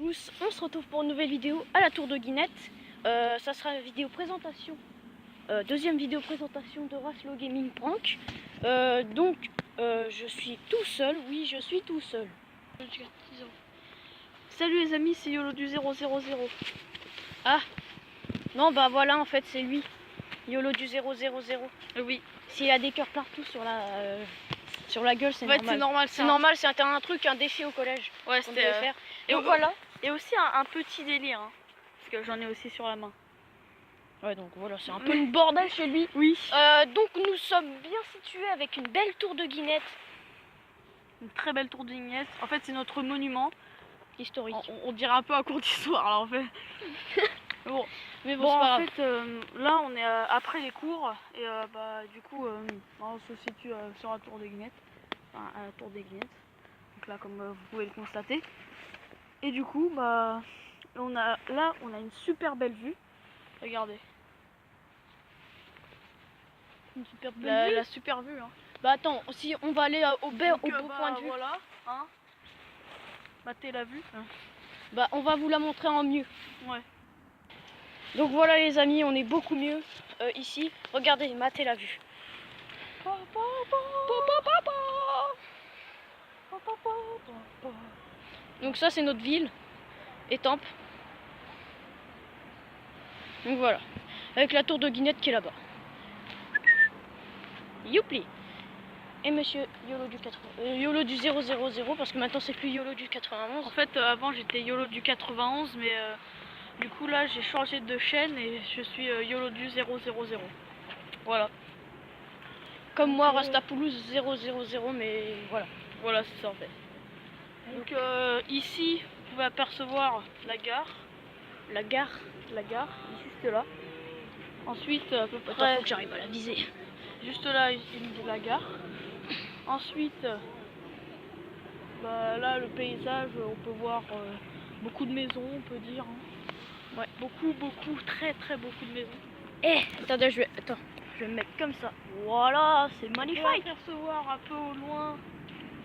On se retrouve pour une nouvelle vidéo à la Tour de Guinette. Ça sera une vidéo présentation, deuxième vidéo présentation de Raslo Gaming Prank. Je suis tout seul, oui je suis tout seul. Salut les amis, c'est YOLO du 000. Ah non bah voilà en fait c'est lui, YOLO du 000. Oui. S'il a des cœurs partout sur la gueule c'est normal. C'est normal, c'est normal, c'est un truc, un défi au collège. Ouais, qu'on devait faire. Et donc voilà. Et aussi un petit délire, hein, parce que j'en ai aussi sur la main. Ouais donc voilà, c'est un peu une bordel chez lui. Oui. Donc nous sommes bien situés avec une belle tour de Guinette. Une très belle tour de Guinette. En fait c'est notre monument Historique. On dirait un peu un cours d'histoire là en fait. Bon. Mais Bon, en fait, là on est après les cours et du coup on se situe sur la tour des Guinettes, enfin à la tour des Guinettes. Donc là comme vous pouvez le constater. Et du coup on a une super belle vue. Regardez. Une super belle vue. La super vue. Hein. Bah attends, si on va aller au beau point de vue. Voilà, hein. Matez la vue. Bah on va vous la montrer en mieux. Ouais. Donc voilà les amis, on est beaucoup mieux ici. Regardez, matez la vue. Donc ça c'est notre ville, Étampes. Donc voilà, avec la tour de Guinette qui est là-bas. Youpli. Et monsieur YOLO du 000 parce que maintenant c'est plus YOLO du 91. En fait avant j'étais YOLO du 91 mais du coup là j'ai changé de chaîne et je suis YOLO du 000. Voilà. Comme moi Rastapoulouse 000 mais voilà. Voilà c'est ça en fait. Donc ici vous pouvez apercevoir la gare. La gare, juste là. Ensuite à peu près. Faut que j'arrive à la viser. Juste là il y a la gare. Ensuite là le paysage, on peut voir beaucoup de maisons, on peut dire. Hein. Ouais, beaucoup, très beaucoup de maisons. Attendez, je vais me mettre comme ça. Voilà, c'est magnifique. On peut apercevoir un peu au loin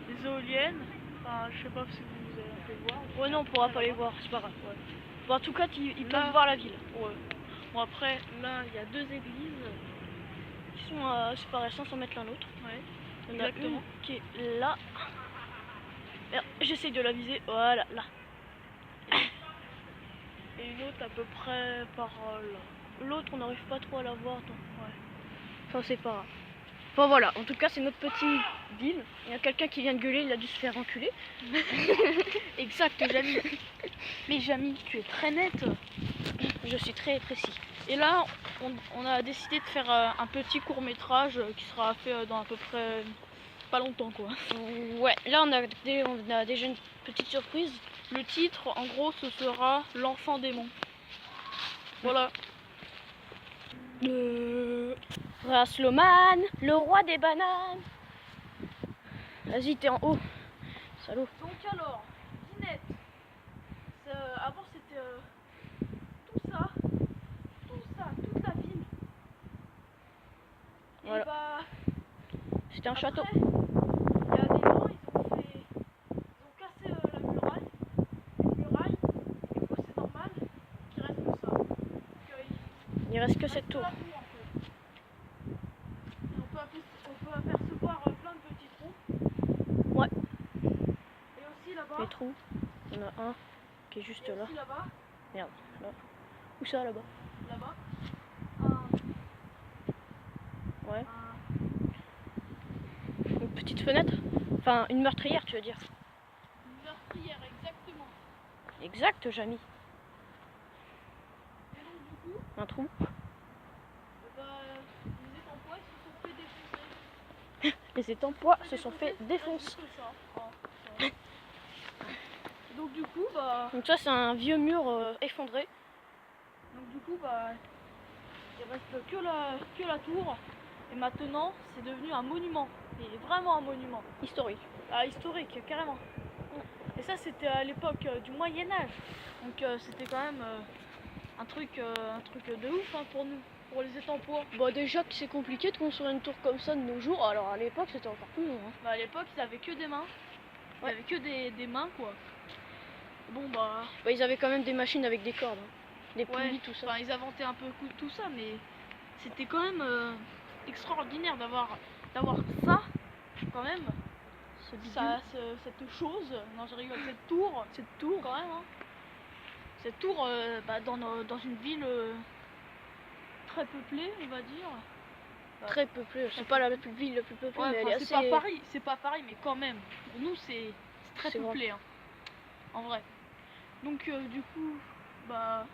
des éoliennes. Enfin, je sais pas si vous allez un peu voir. Ouais, non, on pourra pas les voir, c'est pas grave. Ouais. Bon, en tout cas, ils peuvent voir la ville. Ouais. Bon, après, là, il y a deux églises qui sont à 500 mètres l'un l'autre. Ouais. Il y en a une qui est là. J'essaye de la viser. Voilà, là. Et une autre à peu près par là. L'autre, on n'arrive pas trop à la voir. Donc, ouais. Enfin, c'est pas grave. Enfin voilà, en tout cas c'est notre petite ville. Il y a quelqu'un qui vient de gueuler, il a dû se faire enculer. Exact, Jamy. Mais Jamy, tu es très nette. Je suis très précis. Et là, on a décidé de faire un petit court-métrage qui sera fait dans à peu près pas longtemps quoi. Ouais, là on a déjà une petite surprise. Le titre, en gros, ce sera L'enfant démon. Voilà. Rasloman, le roi des bananes. Vas-y, t'es en haut, salaud. Donc alors, Guinette. Avant c'était tout ça, toute la ville. Voilà. Et c'était un château. Il y a des gens, ils ont cassé la muraille. Une muraille, du coup c'est normal qu'il reste que ça. Il reste que cette tour. On peut apercevoir plein de petits trous. Ouais. Et aussi là-bas. Les trous. Il y en a un qui est juste là. Là-bas. Merde. Là. Où ça là-bas? Là-bas. Ouais. Une petite fenêtre. Enfin, une meurtrière, tu veux dire? Une meurtrière, exactement. Exact, Jamy. Et donc du coup, un trou. les étampois se sont fait défoncer. Les étampois se sont fait défoncer. Donc du coup, Donc ça c'est un vieux mur effondré. Donc du coup, il reste que la tour. Et maintenant, c'est devenu un monument. Et vraiment un monument. Historique. Ah, historique, carrément. Et ça, c'était à l'époque du Moyen-Âge. Donc c'était quand même un truc de ouf hein, pour nous, pour les étampois. Bon, déjà que c'est compliqué de construire une tour comme ça de nos jours, alors à l'époque c'était encore plus long. Hein. À l'époque, ils avaient que des mains. Ils avaient que des mains, quoi. Bon bah, Bah, ils avaient quand même des machines avec des cordes, hein. Des ouais, poulies, tout ça. enfin, ils inventaient un peu tout ça, mais c'était quand même extraordinaire d'avoir ça quand même. Cette chose, non je rigole, cette tour quand même, hein. Cette tour bah, dans une ville très peuplée, on va dire. Très peuplée. C'est pas la ville la plus peuplée, Ouais, mais elle enfin, est c'est assez... pas Paris, mais quand même, pour nous c'est très C'est peuplé, hein, en vrai. Donc du coup, bah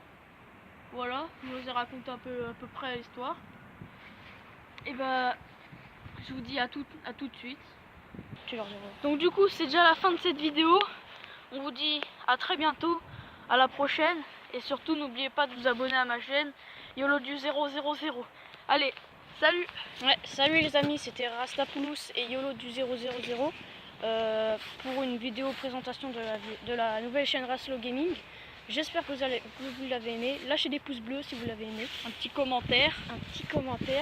voilà, je vous ai raconté à peu près l'histoire. Et bah, je vous dis à tout de suite. Tu leur diras. Donc du coup, c'est déjà la fin de cette vidéo. On vous dit à très bientôt, à la prochaine. Et surtout, n'oubliez pas de vous abonner à ma chaîne YOLO du 000. Allez, salut! Ouais, salut les amis, c'était Rastapoulos et YOLO du 000 pour une vidéo présentation de la nouvelle chaîne Raslo Gaming. J'espère que vous l'avez aimé. Lâchez des pouces bleus si vous l'avez aimé. Un petit commentaire,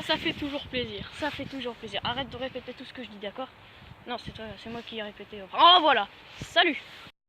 Ça fait toujours plaisir. Ça fait toujours plaisir. Arrête de répéter tout ce que je dis, d'accord? Non, c'est toi, c'est moi qui ai répété. Oh voilà, salut!